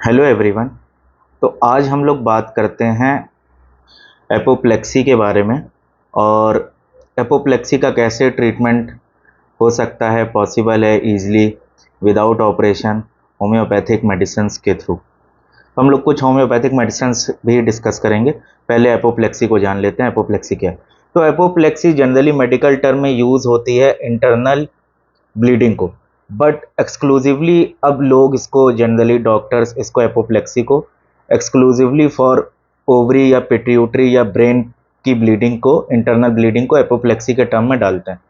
Hello everyone. तो आज हम लोग बात करते हैं एपोप्लेक्सी के बारे में। और एपोप्लेक्सी का कैसे ट्रीटमेंट हो सकता है, पॉसिबल है easily without operation, homeopathic medicines के थ्रू। हम लोग कुछ होम्योपैथिक मेडिसिन्स भी डिस्कस करेंगे। पहले एपोप्लेक्सी को जान लेते हैं, एपोप्लेक्सी क्या है। तो एपोप्लेक्सी जनरली मेडिकल टर्म में यूज़ होती है इंटरनल ब्लीडिंग को, बट एक्सक्लूसिवली अब लोग इसको जनरली डॉक्टर्स इसको एपोप्लेक्सी को एक्सक्लूसिवली फॉर ओवरी या पिट्यूटरी या ब्रेन की ब्लीडिंग को, इंटरनल ब्लीडिंग को एपोप्लेक्सी के टर्म में डालते हैं।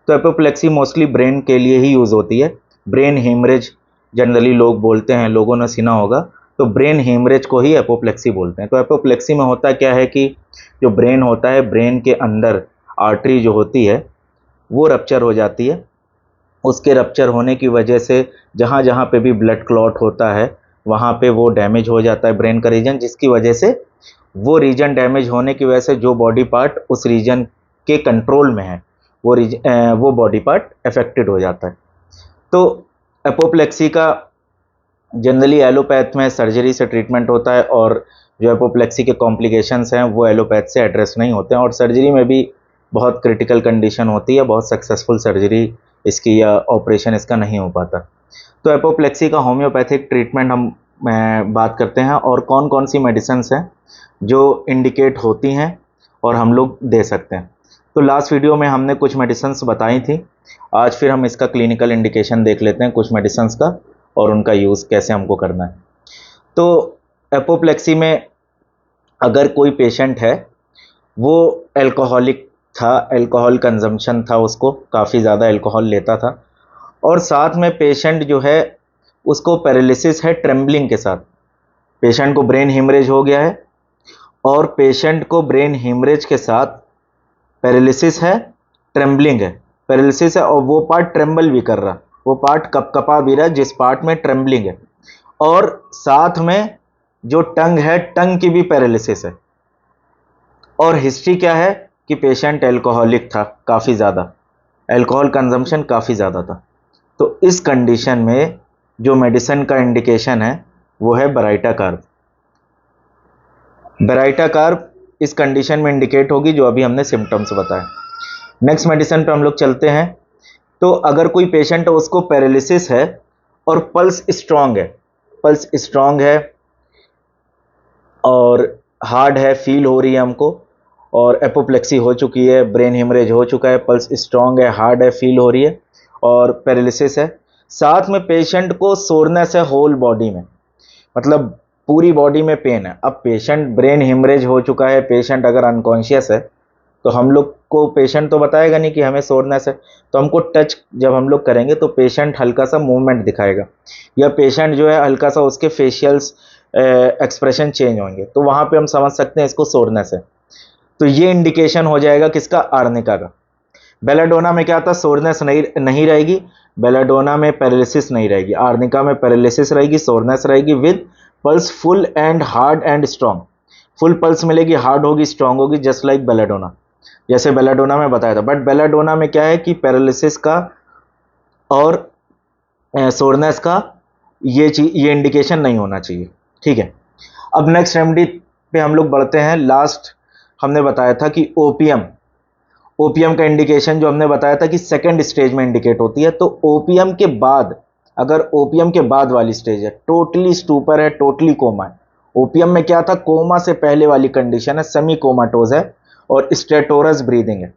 तो एपोप्लेक्सी मोस्टली ब्रेन के लिए ही यूज़ होती है। ब्रेन हेमरेज जनरली लोग बोलते हैं, लोगों ने सुना होगा। तो ब्रेन हेमरेज को ही एपोप्लेक्सी बोलते हैं। तो एपोप्लेक्सी में होता क्या है कि जो ब्रेन होता है, ब्रेन के अंदर आर्टरी जो होती है वो रप्चर हो जाती है। उसके रप्चर होने की वजह से जहाँ जहाँ पे भी ब्लड क्लॉट होता है वहाँ पे वो डैमेज हो जाता है ब्रेन का रीजन, जिसकी वजह से वो रीजन डैमेज होने की वजह से जो बॉडी पार्ट उस रीजन के कंट्रोल में है वो बॉडी पार्ट अफेक्टेड हो जाता है। तो एपोप्लेक्सी का जनरली एलोपैथ में सर्जरी से ट्रीटमेंट होता है, और जो एपोप्लेक्सी के कॉम्प्लिकेशंस हैं वो एलोपैथ से एड्रेस नहीं होते हैं, और सर्जरी में भी बहुत क्रिटिकल कंडीशन होती है, बहुत सक्सेसफुल सर्जरी इसकी या ऑपरेशन इसका नहीं हो पाता। तो एपोप्लेक्सी का होम्योपैथिक ट्रीटमेंट हम बात करते हैं, और कौन कौन सी मेडिसिन्स हैं जो इंडिकेट होती हैं और हम लोग दे सकते हैं। तो लास्ट वीडियो में हमने कुछ मेडिसिन्स बताई थी, आज फिर हम इसका क्लिनिकल इंडिकेशन देख लेते हैं कुछ मेडिसिन्स का, और उनका यूज़ कैसे हमको करना है। तो एपोप्लेक्सी में अगर कोई पेशेंट है, वो एल्कोहलिक था, एल्कोहल कंजम्पशन था, उसको काफ़ी ज़्यादा एल्कोहल लेता था, और साथ में पेशेंट जो है उसको पैरालिसिस है ट्रेम्बलिंग के साथ। पेशेंट को ब्रेन हेमरेज हो गया है, और पेशेंट को ब्रेन हेमरेज के साथ पैरालिसिस है, ट्रेम्बलिंग है। पैरालिसिस है और वो पार्ट ट्रेम्बल भी कर रहा, वो पार्ट कपकपा भी रहा जिस पार्ट में ट्रेम्बलिंग है, और साथ में जो टंग है, टंग की भी पैरालिसिस है। और हिस्ट्री क्या है कि पेशेंट एल्कोहलिक था, काफ़ी ज़्यादा एल्कोहल कंजम्पशन काफ़ी ज़्यादा था। तो इस कंडीशन में जो मेडिसिन का इंडिकेशन है वो है बेराइटा कार्ब। बेराइटा कार्ब इस कंडीशन में इंडिकेट होगी जो अभी हमने सिम्टम्स बताए। नेक्स्ट मेडिसिन पे हम लोग चलते हैं। तो अगर कोई पेशेंट है, उसको पैरालिसिस है और पल्स स्ट्रांग है, पल्स स्ट्रांग है और हार्ड है, फील हो रही है हमको, और एपोप्लेक्सी हो चुकी है, ब्रेन हेमरेज हो चुका है, पल्स स्ट्रांग है, हार्ड है, फील हो रही है, और पैरालिसिस है। साथ में पेशेंट को सोरनेस है होल बॉडी में, मतलब पूरी बॉडी में पेन है। अब पेशेंट ब्रेन हेमरेज हो चुका है, पेशेंट अगर अनकॉन्शियस है तो हम लोग को पेशेंट तो बताएगा नहीं कि हमें सोरनेस है, तो हमको टच जब हम लोग करेंगे तो पेशेंट हल्का सा मूवमेंट दिखाएगा, या पेशेंट जो है हल्का सा उसके फेशियल्स एक्सप्रेशन चेंज होंगे, तो वहाँ पे हम समझ सकते हैं इसको सोरनेस है। तो ये इंडिकेशन हो जाएगा किसका, आर्निका का। बेलाडोना में क्या था, सोरनेस नहीं रहेगी, बेलाडोना में पैरालिसिस नहीं रहेगी, आर्निका में पैरालिसिस रहेगी, सोरनेस रहेगी, with pulse full and hard and strong. Full pulse मिलेगी, हार्ड होगी, स्ट्रॉन्ग होगी, जस्ट लाइक बेलाडोना, जैसे बेलाडोना में बताया था। बट बेलाडोना में क्या है कि पैरालिसिस का और सोरनेस का ये इंडिकेशन नहीं होना चाहिए। ठीक है, अब नेक्स्ट रेमेडी पे हम लोग बढ़ते हैं। लास्ट हमने बताया था कि ओपियम, ओपियम का इंडिकेशन जो हमने बताया था कि सेकेंड स्टेज में इंडिकेट होती है। तो ओपियम के बाद, अगर ओपियम के बाद वाली स्टेज है, टोटली स्टूपर है, टोटली कोमा है। ओपियम में क्या था, कोमा से पहले वाली कंडीशन है, सेमी कोमाटोज है, और स्टेटोरस ब्रीदिंग है,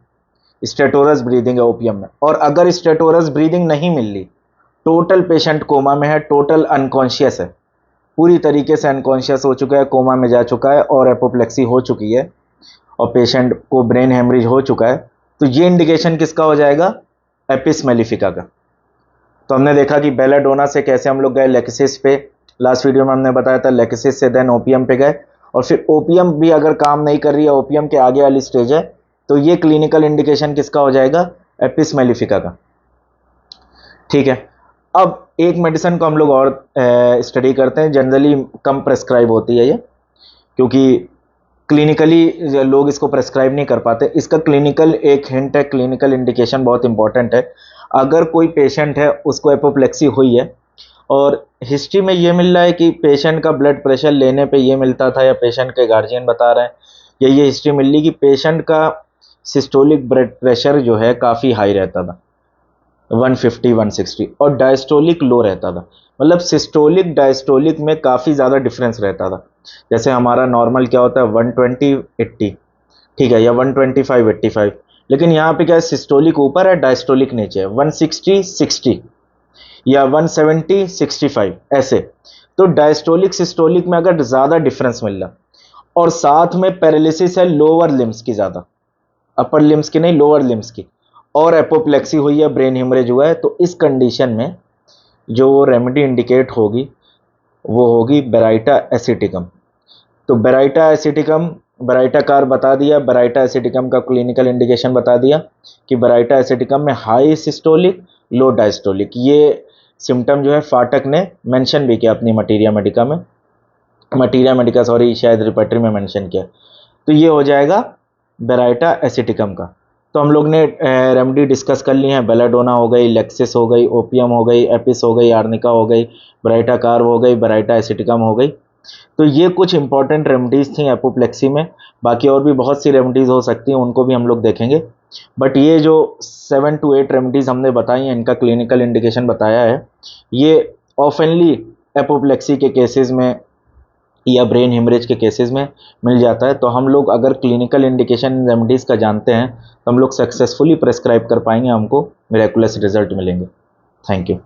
स्टेटोरस ब्रीदिंग है ओपियम में। और अगर स्टेटोरस ब्रीदिंग नहीं मिल रही, टोटल पेशेंट कोमा में है, टोटल अनकॉन्शियस है, पूरी तरीके से अनकॉन्शियस हो चुका है, कोमा में जा चुका है, और एपोप्लेक्सी हो चुकी है, और पेशेंट को ब्रेन हेमरेज हो चुका है, तो ये इंडिकेशन किसका हो जाएगा, एपिस मेलिफिका का। तो हमने देखा कि बेलाडोना से कैसे हम लोग गए लेक्सिस पे, लास्ट वीडियो में हमने बताया था, लेक्सिस से देन ओपियम पे गए, और फिर ओपियम भी अगर काम नहीं कर रही है, ओपियम के आगे वाली स्टेज है, तो ये क्लिनिकल इंडिकेशन किसका हो जाएगा, एपिस मेलिफिका का। ठीक है, अब एक मेडिसिन को हम लोग और स्टडी करते हैं, जनरली कम प्रेस्क्राइब होती है ये, क्योंकि क्लिनिकली लोग इसको प्रेस्क्राइब नहीं कर पाते। इसका क्लिनिकल एक हिंट है, क्लिनिकल इंडिकेशन बहुत इंपॉर्टेंट है। अगर कोई पेशेंट है, उसको एपोप्लेक्सी हुई है और हिस्ट्री में ये मिल रहा है कि पेशेंट का ब्लड प्रेशर लेने पे ये मिलता था, या पेशेंट के गार्जियन बता रहे हैं, या ये हिस्ट्री मिल रही कि पेशेंट का सिस्टोलिक ब्लड प्रेशर जो है काफ़ी हाई रहता था, 150 160, और डायस्टोलिक लो रहता था। मतलब सिस्टोलिक डायस्टोलिक में काफ़ी ज़्यादा डिफरेंस रहता था। जैसे हमारा नॉर्मल क्या होता है 120 80, ठीक है, या 125 85, लेकिन यहाँ पे क्या है, सिस्टोलिक ऊपर है, डायस्टोलिक नीचे है, 160 60 या 170 65 ऐसे। तो डायस्टोलिक सिस्टोलिक में अगर ज़्यादा डिफरेंस मिल रहा, और साथ में पैरालिसिस है लोअर लिम्स की ज़्यादा, अपर लिम्स की नहीं, लोअर लिम्स की, और एपोप्लेक्सी हुई है, ब्रेन हिमरेज हुआ है, तो इस कंडीशन में जो रेमेडी इंडिकेट होगी वो होगी बेराइटा एसिटिकम। तो बेराइटा एसिटिकम, बेराइटा कार बता दिया, बेराइटा एसिटिकम का क्लिनिकल इंडिकेशन बता दिया कि बेराइटा एसिटिकम में हाई सिस्टोलिक लो डायस्टोलिक, ये सिम्टम जो है फाटक ने मेंशन भी किया अपनी मटीरिया मेडिका सॉरी, शायद रिपर्टरी में मेंशन किया। तो ये हो जाएगा बेराइटा एसिटिकम का। तो हम लोग ने रेमेडी डिस्कस कर ली है, बेलाडोना हो गई, लेक्सिस हो गई, ओपियम हो गई, एपिस हो गई, आर्निका हो गई, बेराइटा कार्ब हो गई, बेराइटा एसिटिकम हो गई। तो ये कुछ इंपॉर्टेंट रेमेडीज़ थी एपोप्लेक्सी में। बाकी और भी बहुत सी रेमेडीज़ हो सकती हैं, उनको भी हम लोग देखेंगे। बट ये जो 7 to 8 रेमेडीज़ हमने बताई हैं, इनका क्लिनिकल इंडिकेशन बताया है, ये ऑफनली एपोप्लेक्सी के केसेस में या ब्रेन हेमरेज के केसेस में मिल जाता है। तो हम लोग अगर क्लिनिकल इंडिकेशन रेमेडीज़ का जानते हैं तो हम लोग सक्सेसफुली प्रेस्क्राइब कर पाएंगे, हमको मिरेकुलस रिजल्ट मिलेंगे। Thank you.